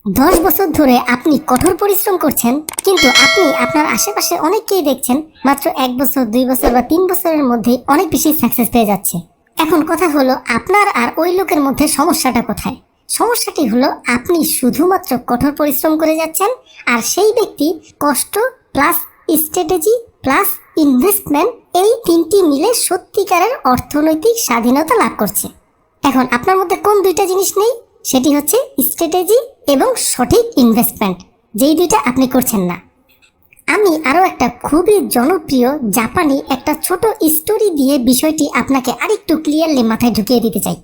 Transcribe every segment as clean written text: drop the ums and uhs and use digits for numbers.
10 বছর ধরে আপনি কঠোর পরিশ্রম করছেন, কিন্তু আপনি আপনার আশেপাশে অনেককেই দেখছেন মাত্র 1 বছর, 2 বছর বা 3 বছরের মধ্যে অনেক বেশি সাকসেস পেয়ে যাচ্ছে। এখন কথা হলো, আপনার আর ওই লোকের মধ্যে সমস্যাটা কোথায়? সমস্যাটি হলো আপনি শুধুমাত্র কঠোর পরিশ্রম করে যাচ্ছেন, আর সেই ব্যক্তি কষ্ট প্লাস স্ট্র্যাটেজি প্লাস ইনভেস্টমেন্ট, এই তিনটি মিলে সত্যিকারের অর্থনৈতিক স্বাধীনতা লাভ করছে। এখন আপনার মধ্যে কোন দুইটা জিনিস নেই? সেটি হচ্ছে স্ট্র্যাটেজি এবং সঠিক ইনভেস্টমেন্ট, যেই দুইটা আপনি করছেন না। আমি আরও একটা খুবই জনপ্রিয় জাপানি একটা ছোট স্টোরি দিয়ে বিষয়টি আপনাকে আরেকটু ক্লিয়ারলি মাথায় ঢুকিয়ে দিতে চাই।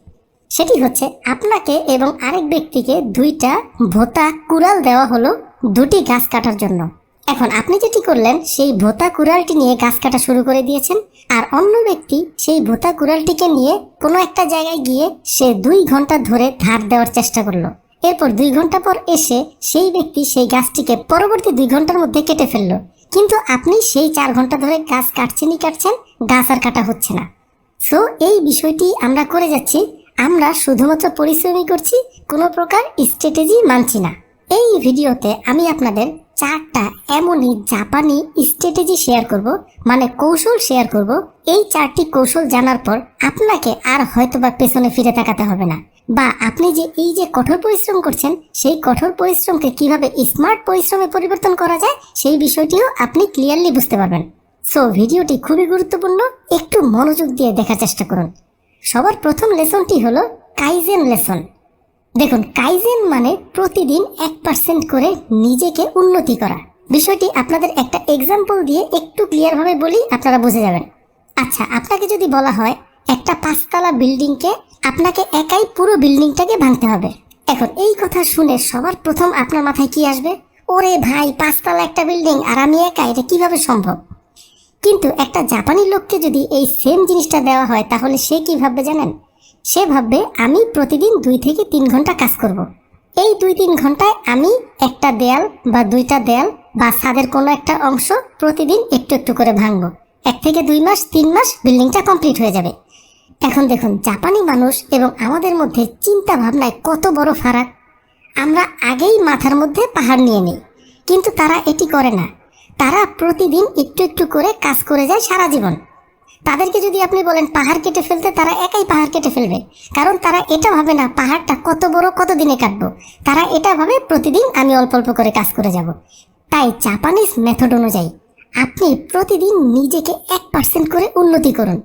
সেটি হচ্ছে, আপনাকে এবং আরেক ব্যক্তিকে দুইটা ভোতা কুড়াল দেওয়া হলো দুটি গাছ কাটার জন্য। এখন আপনি যেটি করলেন, সেই ভোতা কুড়ালটি নিয়ে গাছ কাটা শুরু করে দিয়েছেন, আর অন্য ব্যক্তি সেই ভোতা কুড়ালটিকে নিয়ে কোনো একটা জায়গায় গিয়ে সে 2 ঘন্টা ধরে ধার দেওয়ার চেষ্টা করলো। এরপর 2 ঘন্টা পর এসে সেই ব্যক্তি সেই গাছটিকে পরবর্তী 2 ঘন্টার মধ্যে কেটে ফেললো, কিন্তু আপনি সেই 4 ঘন্টা ধরে গাছ কাটছেন, গাছ আর কাটা হচ্ছে না। সো এই বিষয়টি আমরা করে যাচ্ছি, আমরা শুধুমাত্র পরিশ্রমই করছি, কোনো প্রকার স্ট্র্যাটেজি মানছি না। এই ভিডিওতে আমি আপনাদের 4টা এমনই জাপানি স্ট্র্যাটেজি শেয়ার করব, মানে কৌশল শেয়ার করব। এই 4টি কৌশল জানার পর আপনাকে আর হয়তোবা পেছনে ফিরে তাকাতে হবে না, বা আপনি যে এই যে কঠোর পরিশ্রম করছেন, সেই কঠোর পরিশ্রমকে কিভাবে স্মার্ট পরিশ্রমে পরিবর্তন করা যায়, সেই বিষয়টিও আপনি ক্লিয়ারলি বুঝতে পারবেন। সো ভিডিওটি খুবই গুরুত্বপূর্ণ, একটু মনোযোগ দিয়ে দেখার চেষ্টা করুন। সবার প্রথম লেসনটি হলো কাইজেন লেসন। দেখুন, কাইজেন মানে প্রতিদিন 1% করে নিজেকে উন্নতি করা। বিষয়টি আপনাদের একটা এক্সাম্পল দিয়ে একটু ক্লিয়ারভাবে বলি, আপনারা বুঝে যাবেন। আচ্ছা, আপনাকে যদি বলা হয় একটা 5তলা বিল্ডিংকে আপনাকে একাই পুরো বিল্ডিংটাকে ভাঙতে হবে। এখন এই কথা শুনে সবার প্রথম আপনার মাথায় কি আসবে? ওরে ভাই, 5তলা একটা বিল্ডিং আর আমি একা, এটা কিভাবে সম্ভব? কিন্তু একটা জাপানি লোককে যদি এই সেম জিনিসটা দেওয়া হয়, তাহলে সে কি ভাববে জানেন? সে ভাববে, আমি প্রতিদিন 2 থেকে 3 ঘন্টা কাজ করব। এই 2-3 ঘন্টায় আমি একটা দেয়াল বা 2টা দেয়াল বা ছাদের কোনো একটা অংশ প্রতিদিন একটু একটু করে ভাঙবো। 1 থেকে 2 মাস 3 মাস বিল্ডিংটা কমপ্লিট হয়ে যাবে। এখন দেখুন, জাপানি মানুষ এবং আমাদের মধ্যে চিন্তা ভাবনায় কত বড় ফারাক। আমরা আগেই মাথার মধ্যে পাহাড় নিয়ে নিই, কিন্তু তারা এটি করে না। তারা প্রতিদিন একটু একটু করে কাজ করে যায় সারা জীবন। তাদেরকে যদি আপনি বলেন পাহাড় কেটে ফেলতে, তারা একাই পাহাড় কেটে ফেলবে, কারণ তারা এটা ভাবে না পাহাড়টা কত বড়, কত দিনে কাটবো। তারা এটা ভাবে প্রতিদিন আমি অল্প অল্প করে কাজ করে যাব। তাই জাপানিজ মেথড অনুযায়ী আপনি প্রতিদিন নিজেকে 1% করে উন্নতি করুন।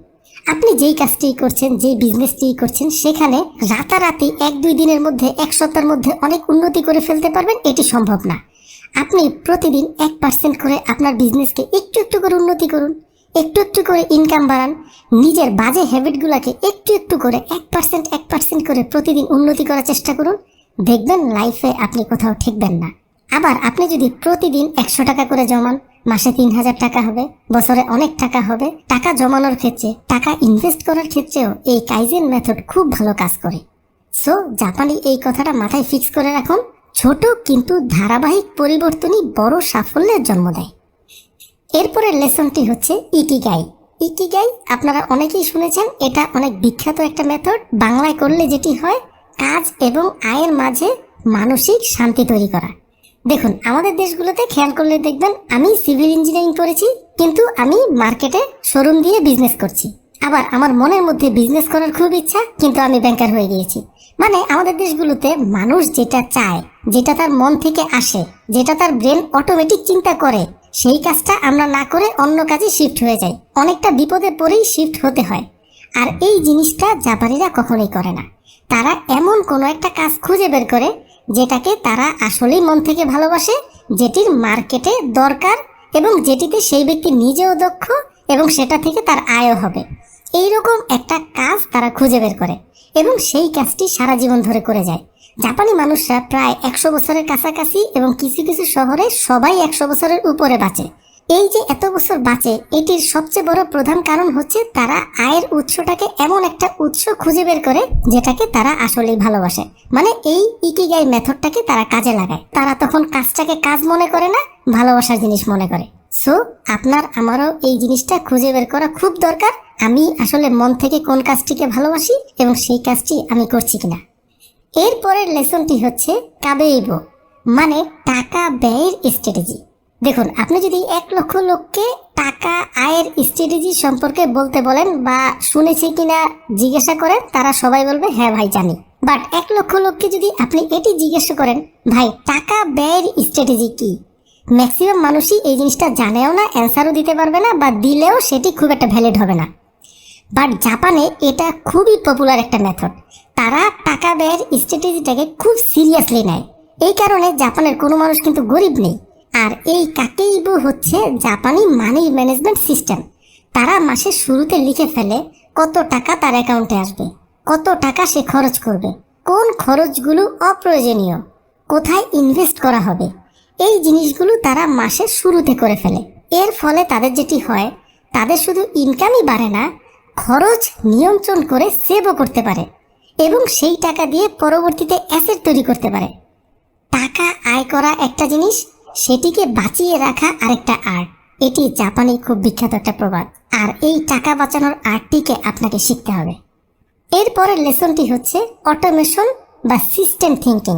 আপনি যেই কাজটি করছেন, যেই বিজনেসটি করছেন, সেখানে রাতারাতি 1-2 দিনের মধ্যে, 1 সপ্তাহের মধ্যে অনেক উন্নতি করে ফেলতে পারবেন, এটি সম্ভব না। আপনি প্রতিদিন 1% করে আপনার বিজনেসকে একটু একটু করে উন্নতি করুন, একটু একটু করে ইনকাম বাড়ান, নিজের বাজে হ্যাবিটগুলোকে একটু একটু করে 1% করে প্রতিদিন উন্নতি করার চেষ্টা করুন। দেখবেন লাইফে আপনি কোথাও ঠেকবেন না। আবার আপনি যদি প্রতিদিন 100 টাকা করে জমান, মাসে 3000 টাকা হবে, বছরে অনেক টাকা হবে। টাকা জমানোর ক্ষেত্রে, টাকা ইনভেস্ট করার ক্ষেত্রেও এই কাইজেন মেথড খুব ভালো কাজ করে। সো জাপানি এই কথাটা মাথায় ফিক্স করে রাখুন, ছোট কিন্তু ধারাবাহিক পরিবর্তনই বড় সাফল্যের জন্ম দেয়। এরপরের লেসনটি হচ্ছে ইকিগাই। ইকিগাই আপনারা অনেকেই শুনেছেন, এটা অনেক বিখ্যাত একটা মেথড। বাংলায় করলে যেটি হয়, কাজ এবং আয়ের মাঝে মানসিক শান্তি তৈরি করা। দেখুন, আমাদের দেশগুলোতে খেয়াল করলে দেখবেন, আমি সিভিল ইঞ্জিনিয়ারিং করেছি, কিন্তু আমি মার্কেটে শোরুম দিয়ে বিজনেস করছি। আবার আমার মনের মধ্যে বিজনেস করার খুব ইচ্ছা, কিন্তু আমি ব্যাংকার হয়ে গিয়েছি। মানে আমাদের দেশগুলোতে মানুষ যেটা চায়, যেটা তার মন থেকে আসে, যেটা তার ব্রেন অটোমেটিক চিন্তা করে, সেই কাজটা আমরা না করে অন্য কাজে শিফট হয়ে যাই। অনেকটা বিপদে পড়েই শিফট হতে হয়। আর এই জিনিসটা জাপানিরা কখনোই করে না। তারা এমন কোনো একটা কাজ খুঁজে বের করে, যেটাকে তারা আসলেই মন থেকে ভালোবাসে, যেটির মার্কেটে দরকার এবং যেটিতে সেই ব্যক্তি নিজেও দক্ষ এবং সেটা থেকে তার আয়ও হবে। এইরকম একটা কাজ তারা খুঁজে বের করে এবং সেই কাজটি সারা জীবন ধরে করে যায়। জাপানি মানুষরা প্রায় 100 বছরের কাছাকাছি এবং কিছু কিছু শহরে সবাই 100 বছরের উপরে বাঁচে। এই যে এত বছর বাঁচে, এটির সবচেয়ে বড় প্রধান কারণ হচ্ছে তারা আয়ের উৎসটাকে এমন একটা উৎস খুঁজে বের করে, যেটাকে তারা আসলেই ভালোবাসে। মানে এই ইকিগাই মেথডটাকে তারা কাজে লাগায়। তারা তখন কাজটাকে কাজ মনে করে না, ভালোবাসার জিনিস মনে করে। সো আপনার আমারও এই জিনিসটা খুঁজে বের করা খুব দরকার, আমি আসলে মন থেকে কোন কাজটিকে ভালোবাসি এবং সেই কাজটি আমি করছি কিনা। এরপরের লেসনটি হচ্ছে কাবেইবো। মানে টাকা ব্যয়ের স্ট্র্যাটেজি। দেখুন, আপনি যদি 1 লক্ষ লোককে টাকা আয়ের স্ট্র্যাটেজি সম্পর্কে বলতে বলেন বা শুনেছি কিনা জিজ্ঞাসা করেন, তারা সবাই বলবে হ্যাঁ ভাই জানি। বাট 1 লক্ষ লোককে যদি আপনি এটি জিজ্ঞাসা করেন ভাই টাকা ব্যয়ের স্ট্র্যাটেজি কি, ম্যাক্সিমাম মানুষই এই জিনিসটা জানেও না, অ্যান্সারও দিতে পারবে না, বা দিলেও সেটি খুব একটা ভ্যালিড হবে না। বাট জাপানে এটা খুবই পপুলার একটা মেথড। তারা টাকা ব্যয়ের স্ট্র্যাটেজিটাকে খুব সিরিয়াসলি নেয়। এই কারণে জাপানের কোনো মানুষ কিন্তু গরিব নেই। আর এই কাকেইবো হচ্ছে জাপানি মানি ম্যানেজমেন্ট সিস্টেম। তারা মাসের শুরুতে লিখে ফেলে কত টাকা তার অ্যাকাউন্টে আসবে, কত টাকা সে খরচ করবে, কোন খরচগুলো অপ্রয়োজনীয়, কোথায় ইনভেস্ট করা হবে, এই জিনিসগুলো তারা মাসের শুরুতে করে ফেলে। এর ফলে তাদের যেটি হয়, তাদের শুধু ইনকামই বাড়ে না, খরচ নিয়ন্ত্রণ করে সেভও করতে পারে এবং সেই টাকা দিয়ে পরবর্তীতে অ্যাসেট তৈরি করতে পারে। টাকা আয় করা একটা জিনিস, সেটিকে বাঁচিয়ে রাখা আরেকটা আর্ট। এটি জাপানি খুব বিখ্যাত একটা প্রবাদ। আর এই টাকা বাঁচানোর আর্টটিকে আপনাকে শিখতে হবে। এরপরের লেসনটি হচ্ছে অটোমেশন বা সিস্টেম থিঙ্কিং।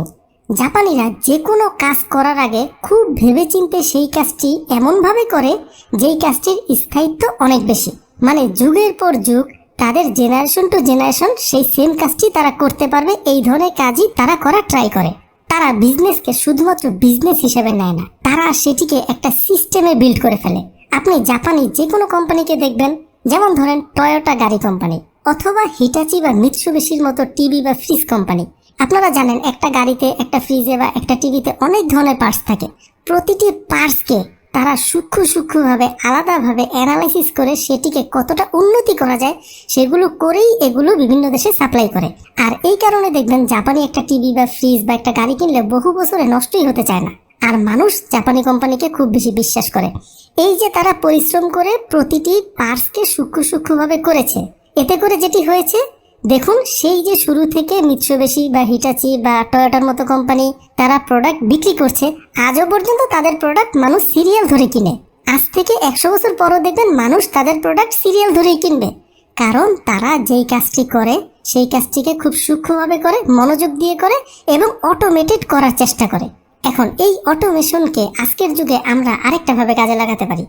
জাপানিরা যে কোনো কাজ করার আগে খুব ভেবেচিন্তে সেই কাজটি এমনভাবে করে যেই কাজটির স্থায়িত্ব অনেক বেশি, মানে যুগের পর যুগ তাদের জেনারেশন টু জেনারেশন সেই সেম কাজটি তারা করতে পারবে। এই ধরনের কাজই তারা করা ট্রাই করে। তারা বিজনেসকে শুধুমাত্র বিজনেস হিসেবে নেয় না, তারা সেটিকে একটা সিস্টেমে বিল্ড করে ফেলে। আপনি জাপানি যে কোনো কোম্পানিকে দেখবেন, যেমন ধরেন টয়োটা গাড়ি কোম্পানি অথবা হিটাচি বা মিৎসুবিশির মতো টিভি বা ফ্রিজ কোম্পানি। আপনারা জানেন একটা গাড়িতে, একটা ফ্রিজে বা একটা টিভিতে অনেক ধরনের পার্টস থাকে। প্রতিটি পার্টসকে তারা সূক্ষ্মভাবে আলাদাভাবে অ্যানালাইসিস করে সেটিকে কতটা উন্নতি করা যায় সেগুলো করেই এগুলো বিভিন্ন দেশে সাপ্লাই করে। আর এই কারণে দেখবেন জাপানি একটা টিভি বা ফ্রিজ বা একটা গাড়ি কিনলে বহু বছরে নষ্টই হতে চায় না। আর মানুষ জাপানি কোম্পানিকে খুব বেশি বিশ্বাস করে। এই যে তারা পরিশ্রম করে প্রতিটি পার্টসকে সূক্ষ্মভাবে করেছে, এতে করে যেটি হয়েছে দেখুন, সেই যে শুরু থেকে মিৎসুবিশি বা হিটাচি বা টয়োটার মতো কোম্পানি তারা প্রোডাক্ট বিক্রি করছে, আজও পর্যন্ত তাদের প্রোডাক্ট মানুষ সিরিয়াল ধরে কিনে। আজ থেকে 100 বছর পরও দেখবেন মানুষ তাদের প্রোডাক্ট সিরিয়াল ধরেই কিনবে, কারণ তারা যেই কাজটি করে সেই কাজটিকে খুব সূক্ষ্মভাবে করে, মনোযোগ দিয়ে করে এবং অটোমেটেড করার চেষ্টা করে। এখন এই অটোমেশনকে আজকের যুগে আমরা আরেকটা ভাবে কাজে লাগাতে পারি।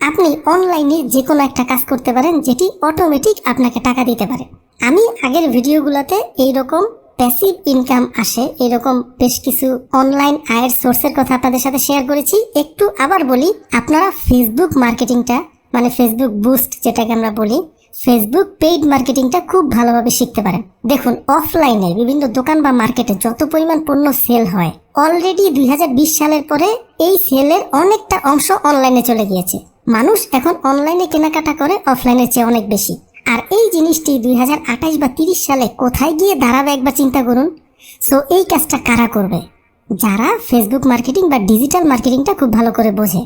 আপনি অনলাইনে যে কোনো একটা কাজ করতে পারেন যেটি অটোমেটিক আপনাকে টাকা দিতে পারে। আমি আগের ভিডিওগুলোতে এইরকম প্যাসিভ ইনকাম আসে এরকম বেশ কিছু অনলাইন আয়ের সোর্সের কথা আপনাদের সাথে শেয়ার করেছি। একটু আবার বলি, আপনারা ফেসবুক মার্কেটিংটা, মানে ফেসবুক বুস্ট যেটাকে আমরা বলি, ফেসবুক পেইড মার্কেটিংটা খুব ভালোভাবে শিখতে পারেন। দেখুন, অফলাইনে বিভিন্ন দোকান বা মার্কেটে যত পরিমাণ পণ্য সেল হয়, অলরেডি 2020 সালের পরে এই সেলের অনেকটা অংশ অনলাইনে চলে গিয়েছে। মানুষ এখন অনলাইনে কেনাকাটা করে অফলাইনের চেয়ে অনেক বেশি। আর এই জিনিসটি 2028 বা 30 সালে কোথায় গিয়ে দাঁড়াবে একবার চিন্তা করুন। সো এই কাজটা কারা করবে? যারা ফেসবুক মার্কেটিং বা ডিজিটাল মার্কেটিংটা খুব ভালো করে বোঝে।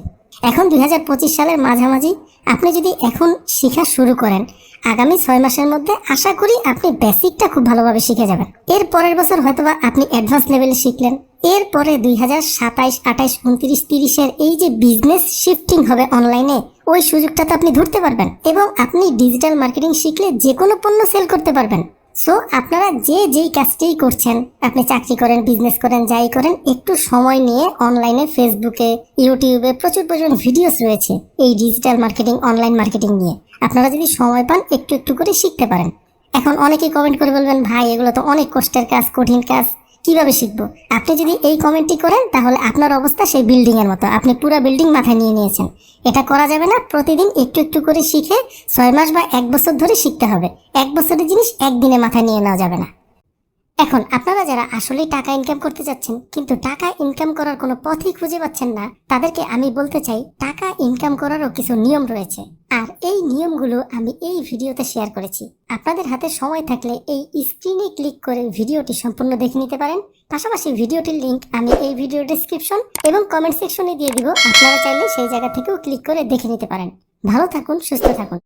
এখন 2025 সালের মাঝামাঝি আপনি যদি এখন শেখা শুরু করেন, আগামী 6 মাসের মধ্যে আশা করি আপনি বেসিকটা খুব ভালোভাবে শিখে যাবেন। এর পরের বছর হয়তোবা আপনি অ্যাডভান্স লেভেলে শিখলেন। এরপরে 2027, 28, 29, 30-এর এই যে বিজনেস শিফটিং হবে অনলাইনে, ওই সুযোগটা তো আপনি ধরতে পারবেন এবং আপনি ডিজিটাল মার্কেটিং শিখলে যে কোনো পণ্য সেল করতে পারবেন। সো আপনারা যেই কাজটাই করছেন, আপনি চাকরি করেন, বিজনেস করেন, যাই করেন, একটু সময় নিয়ে অনলাইনে ফেসবুকে, ইউটিউবে প্রচুর পরিমাণ ভিডিওস রয়েছে এই ডিজিটাল মার্কেটিং, অনলাইন মার্কেটিং নিয়ে। আপনারা যদি সময় পান একটু করে শিখতে পারেন। এখন অনেকেই কমেন্ট করে বলবেন, ভাই এগুলো তো অনেক কষ্টের কাজ, কঠিন কাজ, কিভাবে শিখবো? আপনি যদি এই কমেন্টটি করেন তাহলে আপনার অবস্থা সেই বিল্ডিং এর মতো, আপনি পুরো বিল্ডিং মাথায় নিয়ে নিয়েছেন। এটা করা যাবে না। প্রতিদিন একটু করে শিখে 6 মাস বা 1 বছর ধরে শিখতে হবে। 1 বছরের জিনিস একদিনে মাথায় নিয়ে নেওয়া যাবে না। এখন আপনারা যারা আসলেই টাকা ইনকাম করতে যাচ্ছেন কিন্তু টাকা ইনকাম করার কোনো পথই খুঁজে পাচ্ছেন না, তাদেরকে আমি বলতে চাই টাকা ইনকাম করারও কিছু নিয়ম রয়েছে। আর এই নিয়মগুলো আমি এই ভিডিওতে শেয়ার করেছি। আপনাদের হাতে সময় থাকলে এই স্ক্রিনে ক্লিক করে ভিডিওটি সম্পূর্ণ দেখে নিতে পারেন। পাশাপাশি ভিডিওটির লিংক আমি এই ভিডিও ডেসক্রিপশন এবং কমেন্ট সেকশনে দিয়ে দিব। আপনারা চাইলে সেই জায়গা থেকেও ক্লিক করে দেখে নিতে পারেন। ভালো থাকুন, সুস্থ থাকুন।